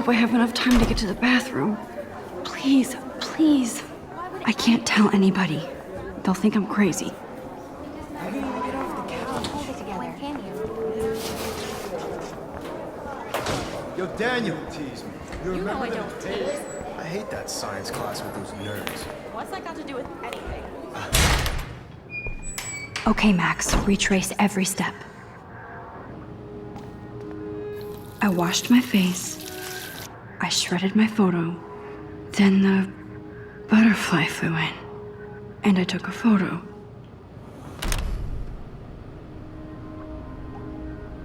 hope I have enough time to get to the bathroom. Please, please. I can't tell anybody. They'll think I'm crazy. Yo, Daniel teased me. You know I don't tease. I hate that science class with those nerds. What's that got to do with anything? Okay, Max, retrace every step. I washed my face. I shredded my photo. Then the butterfly flew in. And I took a photo.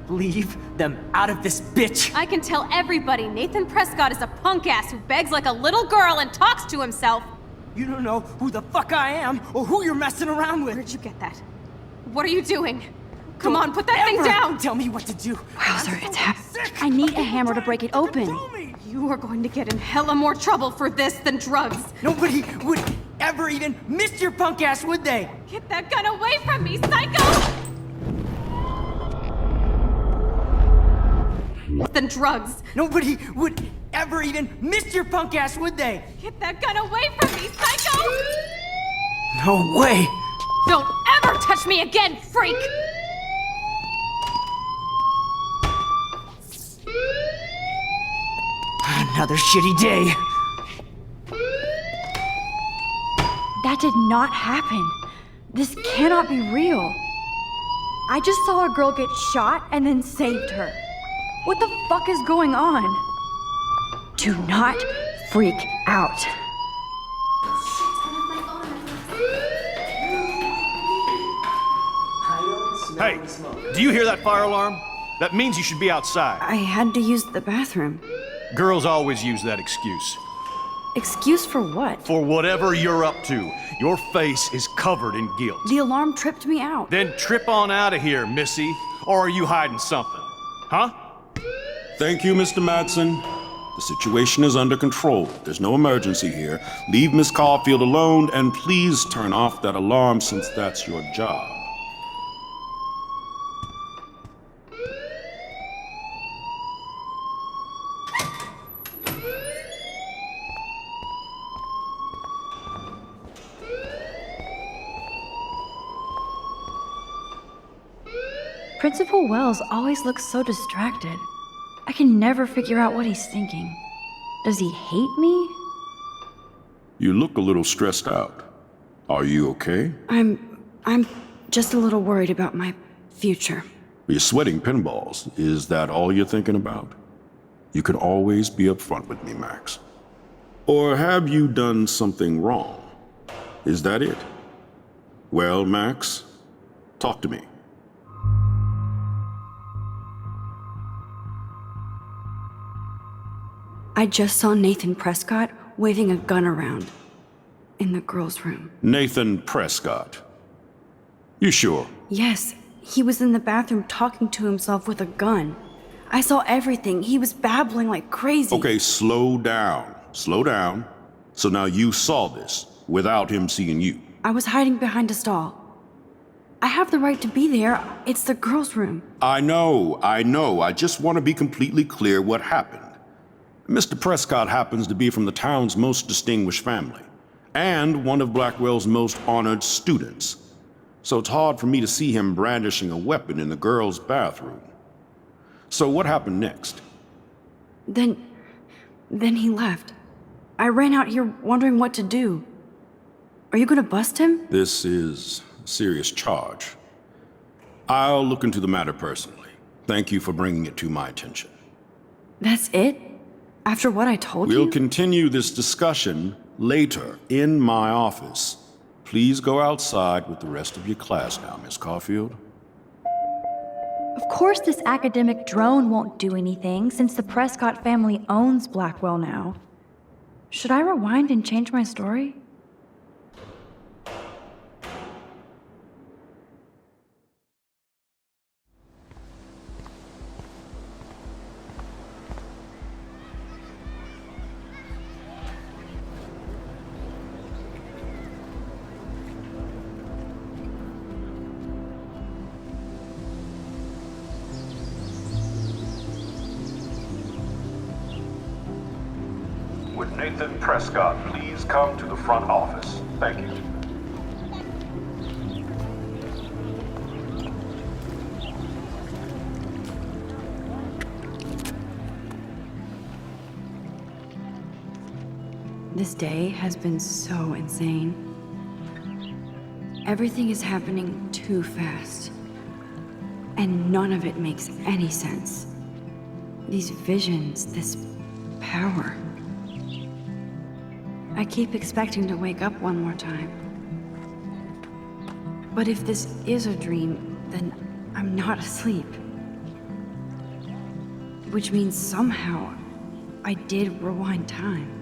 Leave them out of this bitch! I can tell everybody Nathan Prescott is a punk ass who begs like a little girl and talks to himself. You don't know who the fuck I am or who you're messing around with. Where'd you get that? What are you doing? Come on, put that Ever thing down! Tell me what to do. Wowzer, it's happening. I need a hammer to break it open. You are going to get in hella more trouble for this than drugs. Nobody would ever even miss your punk ass, would they? Get that gun away from me, psycho! Than drugs. Nobody would ever even miss your punk ass, would they? Get that gun away from me, psycho! No way! Don't ever touch me again, freak! Another shitty day. That did not happen. This cannot be real. I just saw a girl get shot and then saved her. What the fuck is going on? Do not freak out. Hey, do you hear that fire alarm? That means you should be outside. I had to use the bathroom. Girls always use that excuse. Excuse for what? For whatever you're up to, your face is covered in guilt. The alarm tripped me out. Then trip on out of here, Missy. Or are you hiding something? Huh? Thank you, Mr. Madsen. The situation is under control. There's no emergency here. Leave Miss Caulfield alone, and please turn off that alarm since that's your job. Principal Wells always looks so distracted. I can never figure out what he's thinking. Does he hate me? You look a little stressed out. Are you okay? I'm just a little worried about my future. You're sweating pinballs. Is that all you're thinking about? You can always be upfront with me, Max. Or have you done something wrong? Is that it? Well, Max, talk to me. I just saw Nathan Prescott waving a gun around in the girls' room. Nathan Prescott. You sure? Yes, he was in the bathroom talking to himself with a gun. I saw everything. He was babbling like crazy. Okay, slow down. Slow down. So now you saw this without him seeing you. I was hiding behind a stall. I have the right to be there. It's the girls' room. I know. I just want to be completely clear what happened. Mr. Prescott happens to be from the town's most distinguished family, and one of Blackwell's most honored students. So it's hard for me to see him brandishing a weapon in the girls' bathroom. So what happened next? Then he left. I ran out here wondering what to do. Are you gonna bust him? This is a serious charge. I'll look into the matter personally. Thank you for bringing it to my attention. That's it? After what I told you? We'll continue this discussion later in my office. Please go outside with the rest of your class now, Miss Caulfield. Of course this academic drone won't do anything since the Prescott family owns Blackwell now. Should I rewind and change my story? Nathan Prescott, please come to the front office. Thank you. This day has been so insane. Everything is happening too fast. And none of it makes any sense. These visions, this power. I keep expecting to wake up one more time. But if this is a dream, then I'm not asleep. Which means somehow I did rewind time.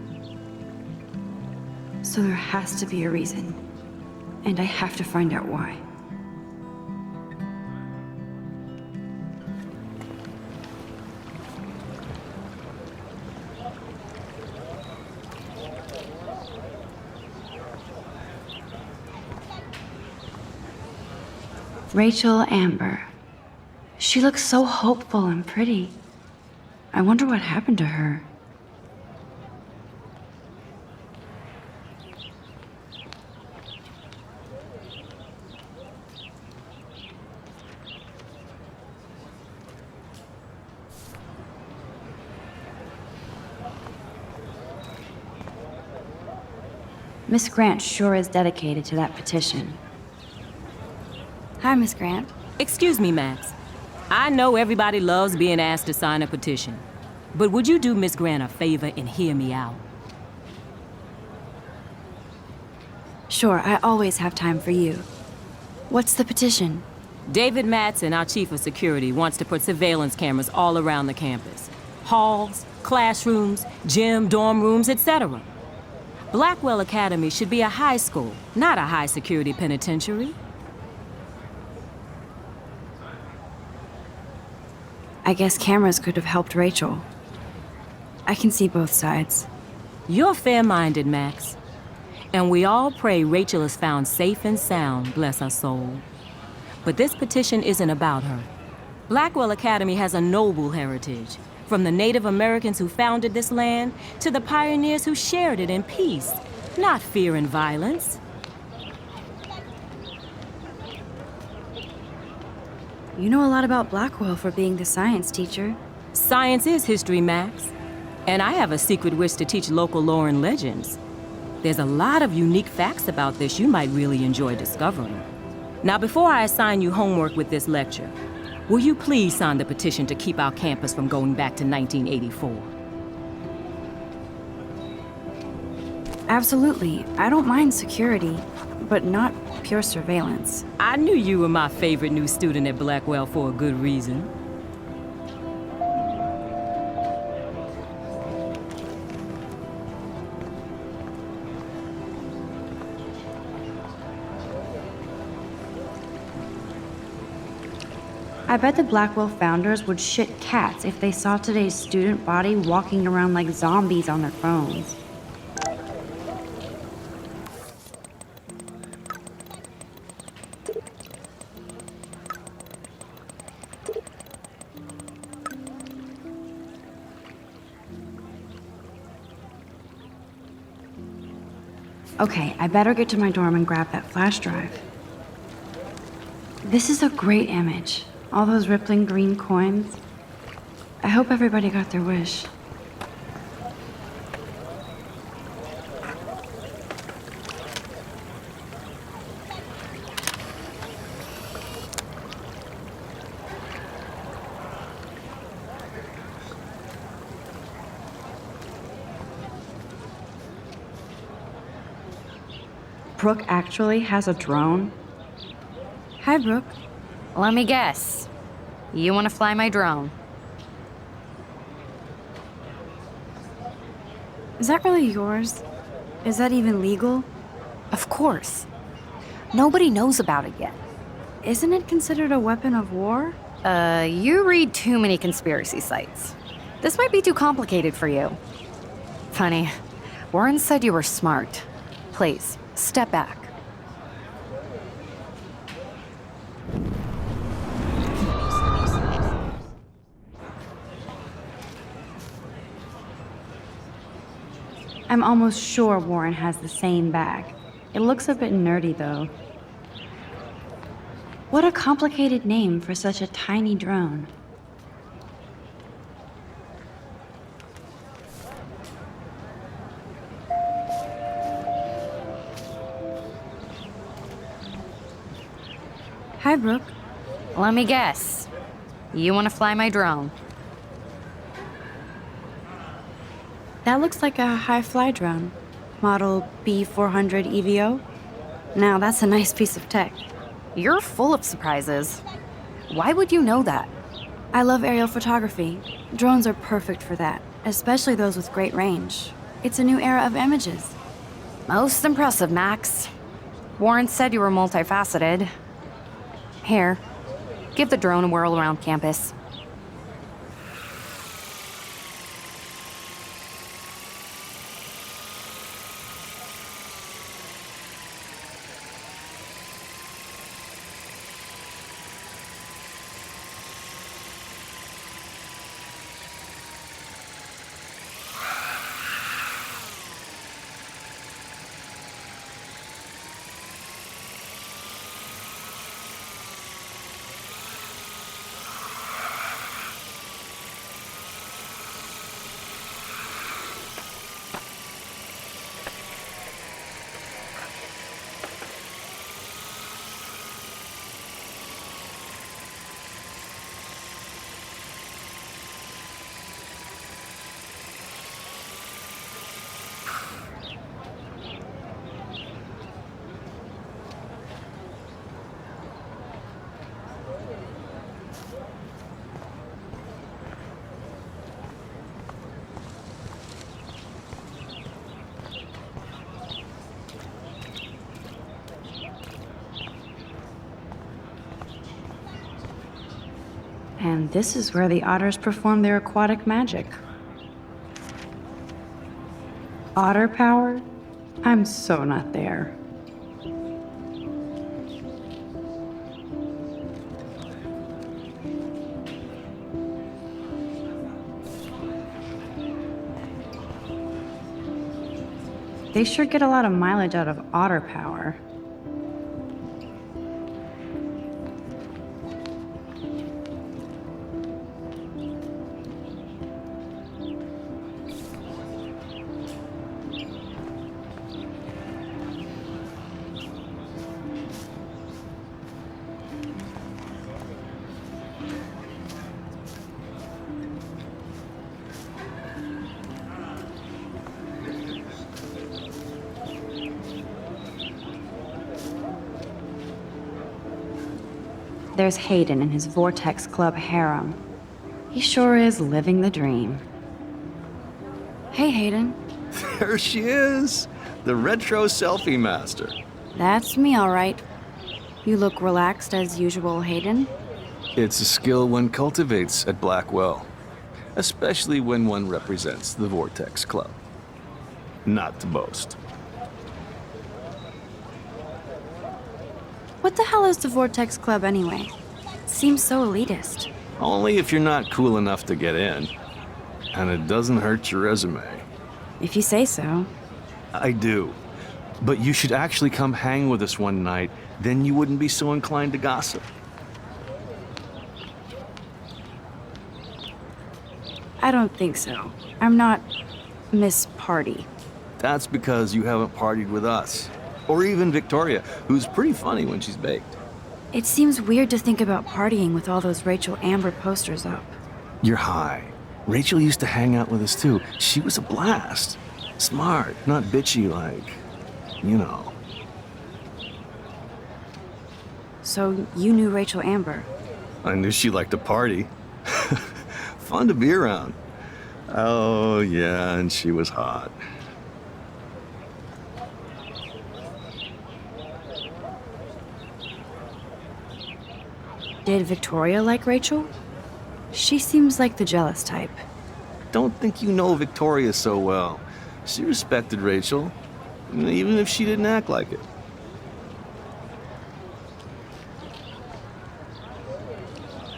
So there has to be a reason. And I have to find out why. Rachel Amber. She looks so hopeful and pretty. I wonder what happened to her. Miss Grant sure is dedicated to that petition. Hi, Miss Grant. Excuse me, Max. I know everybody loves being asked to sign a petition, but would you do Miss Grant a favor and hear me out? Sure, I always have time for you. What's the petition? David Matson, our chief of security, wants to put surveillance cameras all around the campus. Halls, classrooms, gym, dorm rooms, etc. Blackwell Academy should be a high school, not a high-security penitentiary. I guess cameras could have helped Rachel. I can see both sides. You're fair-minded, Max. And we all pray Rachel is found safe and sound, bless her soul. But this petition isn't about her. Blackwell Academy has a noble heritage, from the Native Americans who founded this land to the pioneers who shared it in peace, not fear and violence. You know a lot about Blackwell for being the science teacher. Science is history, Max. And I have a secret wish to teach local lore and legends. There's a lot of unique facts about this you might really enjoy discovering. Now, before I assign you homework with this lecture, will you please sign the petition to keep our campus from going back to 1984? Absolutely. I don't mind security, but not pure surveillance. I knew you were my favorite new student at Blackwell for a good reason. I bet the Blackwell founders would shit cats if they saw today's student body walking around like zombies on their phones. Okay, I better get to my dorm and grab that flash drive. This is a great image. All those rippling green coins. I hope everybody got their wish. Brooke actually has a drone? Hi, Brooke. Let me guess. You want to fly my drone? Is that really yours? Is that even legal? Of course. Nobody knows about it yet. Isn't it considered a weapon of war? You read too many conspiracy sites. This might be too complicated for you. Funny, Warren said you were smart. Please, step back. I'm almost sure Warren has the same bag. It looks a bit nerdy, though. What a complicated name for such a tiny drone. Hi, Brooke. Let me guess. You want to fly my drone? That looks like a high-fly drone. Model B400 EVO. Now, that's a nice piece of tech. You're full of surprises. Why would you know that? I love aerial photography. Drones are perfect for that, especially those with great range. It's a new era of images. Most impressive, Max. Warren said you were multifaceted. Here, give the drone a whirl around campus. And this is where the otters perform their aquatic magic. Otter power? I'm so not there. They sure get a lot of mileage out of otter power. There's Hayden and his Vortex Club harem. He sure is living the dream. Hey, Hayden. There she is, the retro selfie master. That's me, all right. You look relaxed as usual, Hayden. It's a skill one cultivates at Blackwell, especially when one represents the Vortex Club. Not to boast. What the hell is the Vortex Club anyway? It seems so elitist. Only if you're not cool enough to get in. And it doesn't hurt your resume. If you say so. I do. But you should actually come hang with us one night, then you wouldn't be so inclined to gossip. I don't think so. I'm not Miss Party. That's because you haven't partied with us. Or even Victoria, who's pretty funny when she's baked. It seems weird to think about partying with all those Rachel Amber posters up. You're high. Rachel used to hang out with us too. She was a blast. Smart, not bitchy like, you know. So you knew Rachel Amber? I knew she liked to party. Fun to be around. Oh, yeah, and she was hot. Did Victoria like Rachel? She seems like the jealous type. Don't think you know Victoria so well. She respected Rachel, even if she didn't act like it.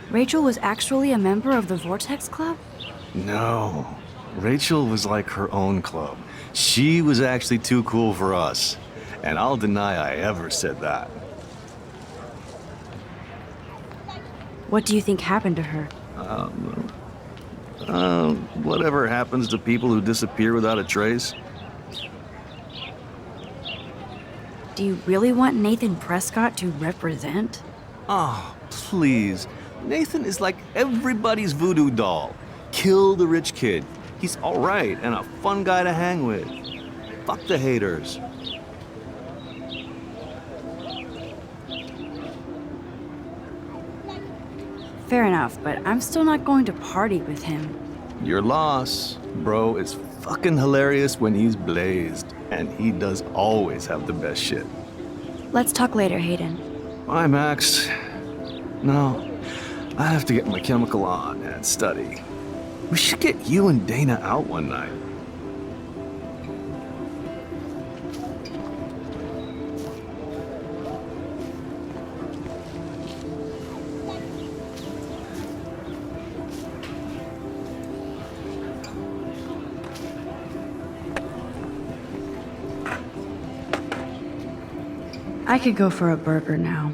Rachel was actually a member of the Vortex Club? No. Rachel was like her own club. She was actually too cool for us. And I'll deny I ever said that. What do you think happened to her? Whatever happens to people who disappear without a trace. Do you really want Nathan Prescott to represent? Oh, please. Nathan is like everybody's voodoo doll. Kill the rich kid. He's all right and a fun guy to hang with. Fuck the haters. Fair enough, but I'm still not going to party with him. Your loss, bro, is fucking hilarious when he's blazed. And he does always have the best shit. Let's talk later, Hayden. Bye, Max. No, I have to get my chemical on and study. We should get you and Dana out one night. I could go for a burger now.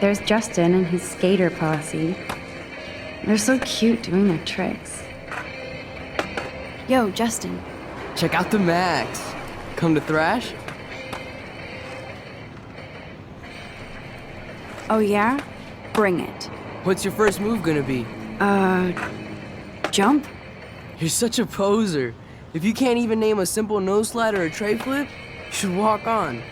There's Justin and his skater posse. They're so cute doing their tricks. Yo, Justin. Check out the Max. Come to thrash? Oh yeah? Bring it. What's your first move gonna be? Jump? You're such a poser. If you can't even name a simple nose slide or a tray flip, you should walk on.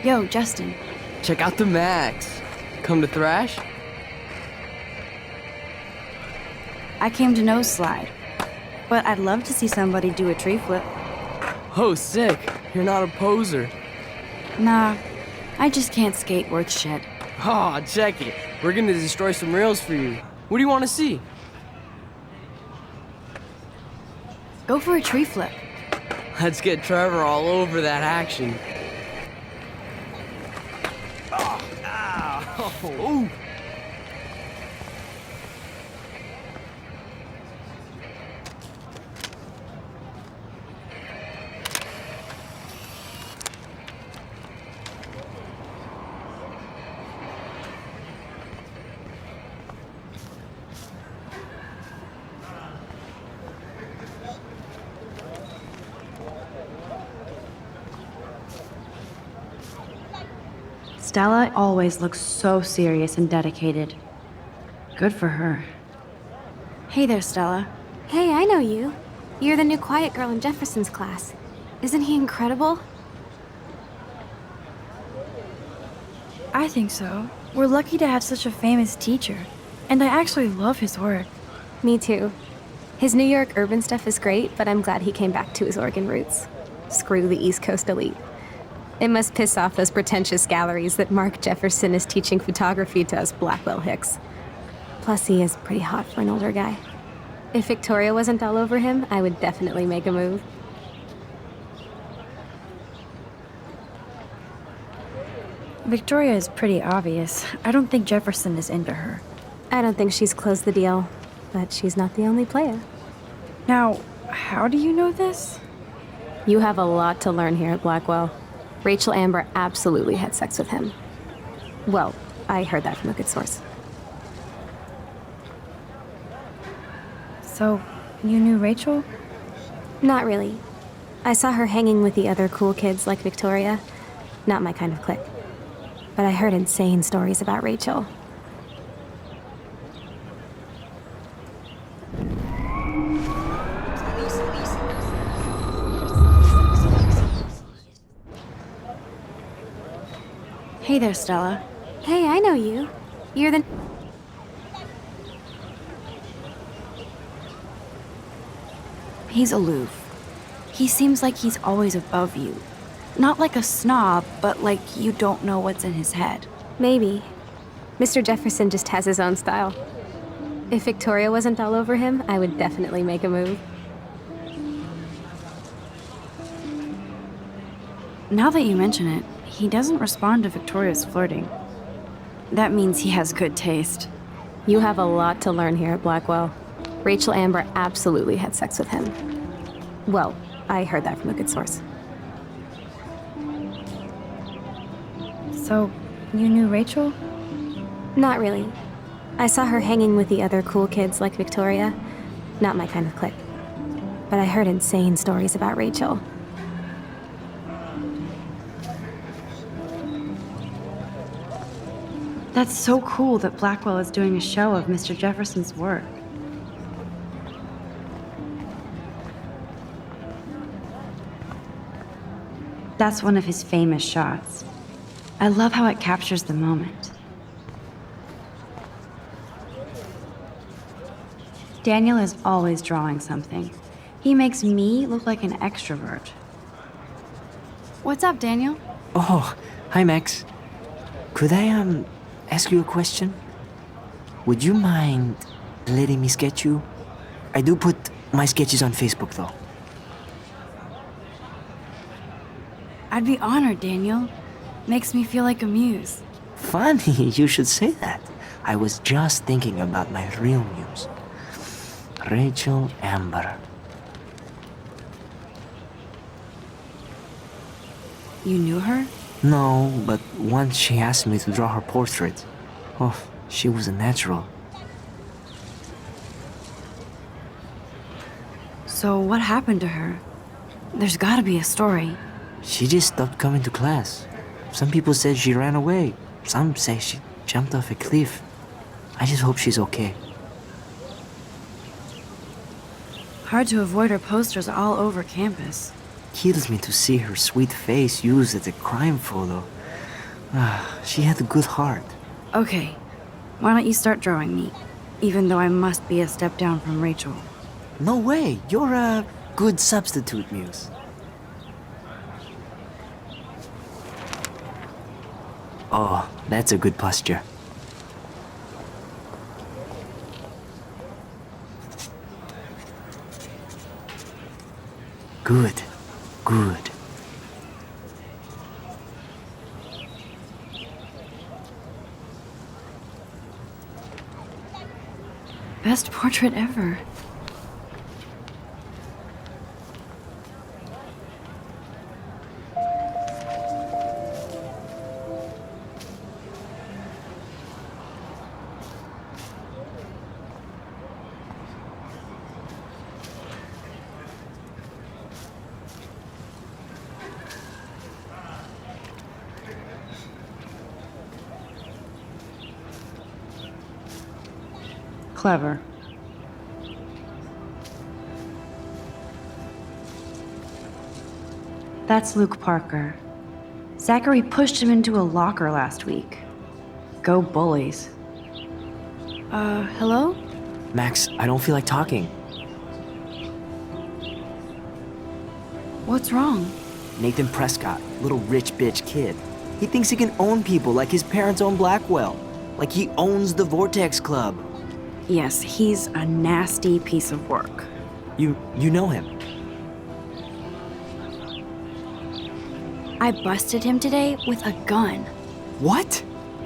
Yo, Justin. Check out the Max. Come to thrash? I came to nose slide. But I'd love to see somebody do a tree flip. Oh, sick. You're not a poser. Nah, I just can't skate worth shit. Aw, check it. We're gonna destroy some rails for you. What do you want to see? Go for a tree flip. Let's get Trevor all over that action. Oh. Stella always looks so serious and dedicated. Good for her. Hey there, Stella. Hey, I know you. You're the new quiet girl in Jefferson's class. Isn't he incredible? I think so. We're lucky to have such a famous teacher. And I actually love his work. Me too. His New York urban stuff is great, but I'm glad he came back to his Oregon roots. Screw the East Coast elite. It must piss off those pretentious galleries that Mark Jefferson is teaching photography to us Blackwell hicks. Plus, he is pretty hot for an older guy. If Victoria wasn't all over him, I would definitely make a move. Victoria is pretty obvious. I don't think Jefferson is into her. I don't think she's closed the deal, but she's not the only player. Now, how do you know this? You have a lot to learn here at Blackwell. Rachel Amber absolutely had sex with him. Well, I heard that from a good source. So, you knew Rachel? Not really. I saw her hanging with the other cool kids like Victoria. Not my kind of clique. But I heard insane stories about Rachel. Hey there, Stella. Hey, I know you. You're the... He's aloof. He seems like he's always above you. Not like a snob, but like you don't know what's in his head. Maybe. Mr. Jefferson just has his own style. If Victoria wasn't all over him, I would definitely make a move. Now that you mention it, he doesn't respond to Victoria's flirting. That means he has good taste. You have a lot to learn here at Blackwell. Rachel Amber absolutely had sex with him. Well, I heard that from a good source. So, you knew Rachel? Not really. I saw her hanging with the other cool kids like Victoria. Not my kind of clique. But I heard insane stories about Rachel. That's so cool that Blackwell is doing a show of Mr. Jefferson's work. That's one of his famous shots. I love how it captures the moment. Daniel is always drawing something. He makes me look like an extrovert. What's up, Daniel? Oh, hi, Max. Could I, ask you a question? Would you mind letting me sketch you? I do put my sketches on Facebook, though. I'd be honored, Daniel. Makes me feel like a muse. Funny, you should say that. I was just thinking about my real muse. Rachel Amber. You knew her? No, but once she asked me to draw her portrait. Oh, she was a natural. So what happened to her? There's gotta be a story. She just stopped coming to class. Some people said she ran away. Some say she jumped off a cliff. I just hope she's okay. Hard to avoid her posters all over campus. Kills me to see her sweet face used as a crime photo. She had a good heart. Okay, why don't you start drawing me? Even though I must be a step down from Rachel. No way, you're a good substitute, Muse. Oh, that's a good posture. Good, good. Best portrait ever. Clever. That's Luke Parker. Zachary pushed him into a locker last week. Go bullies. Hello? Max, I don't feel like talking. What's wrong? Nathan Prescott, little rich bitch kid. He thinks he can own people like his parents own Blackwell. Like he owns the Vortex Club. Yes, he's a nasty piece of work. You know him? I busted him today with a gun. What?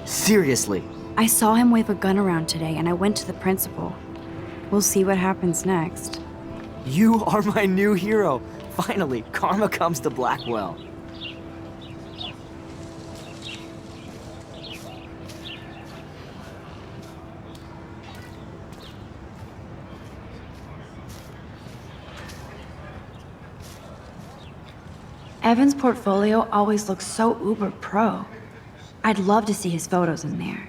Seriously? I saw him wave a gun around today and I went to the principal. We'll see what happens next. You are my new hero. Finally, karma comes to Blackwell. Evan's portfolio always looks so uber pro. I'd love to see his photos in there.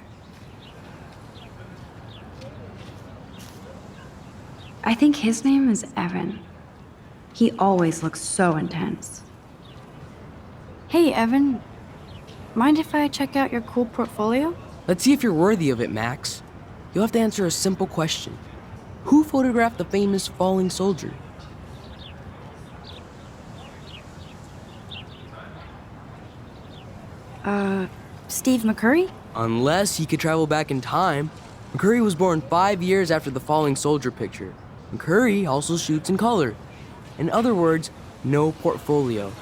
I think his name is Evan. He always looks so intense. Hey, Evan. Mind if I check out your cool portfolio? Let's see if you're worthy of it, Max. You'll have to answer a simple question. Who photographed the famous falling soldier? Steve McCurry? Unless he could travel back in time. Curry was born 5 years after the falling soldier picture. And Curry also shoots in color. In other words, no portfolio.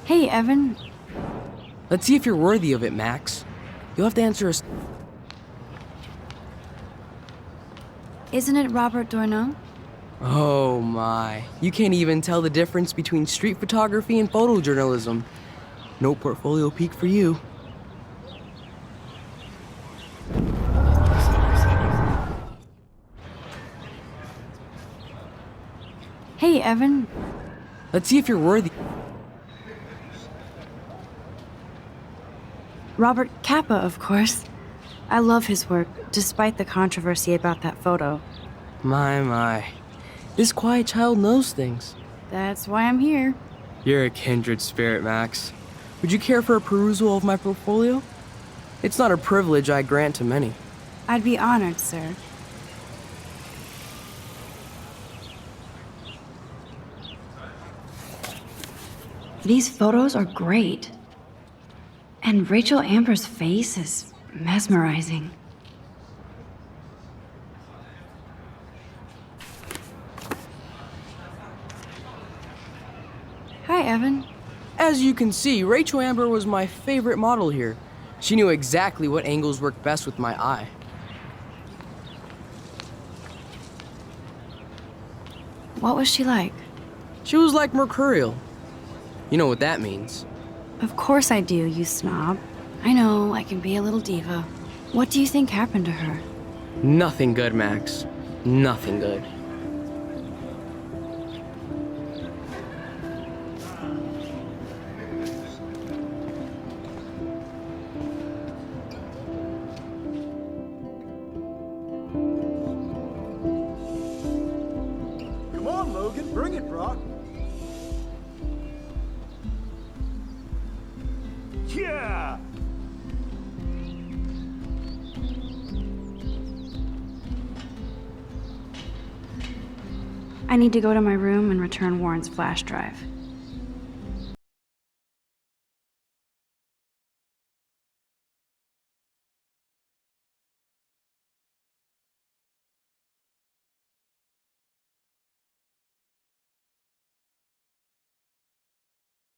Hey, Evan. Let's see if you're worthy of it, Max. You'll have to answer us. Isn't it Robert Dourneau? Oh my. You can't even tell the difference between street photography and photojournalism. No portfolio peak for you. Hey, Evan. Let's see if you're worthy. Robert Capa, of course. I love his work, despite the controversy about that photo. My. This quiet child knows things. That's why I'm here. You're a kindred spirit, Max. Would you care for a perusal of my portfolio? It's not a privilege I grant to many. I'd be honored, sir. These photos are great. And Rachel Amber's face is mesmerizing. Hi, Evan. As you can see, Rachel Amber was my favorite model here. She knew exactly what angles worked best with my eye. What was she like? She was like mercurial. You know what that means. Of course I do, you snob. I know, I can be a little diva. What do you think happened to her? Nothing good, Max. Nothing good. Come on, Logan, bring it, Brock. Yeah! I need to go to my room and return Warren's flash drive.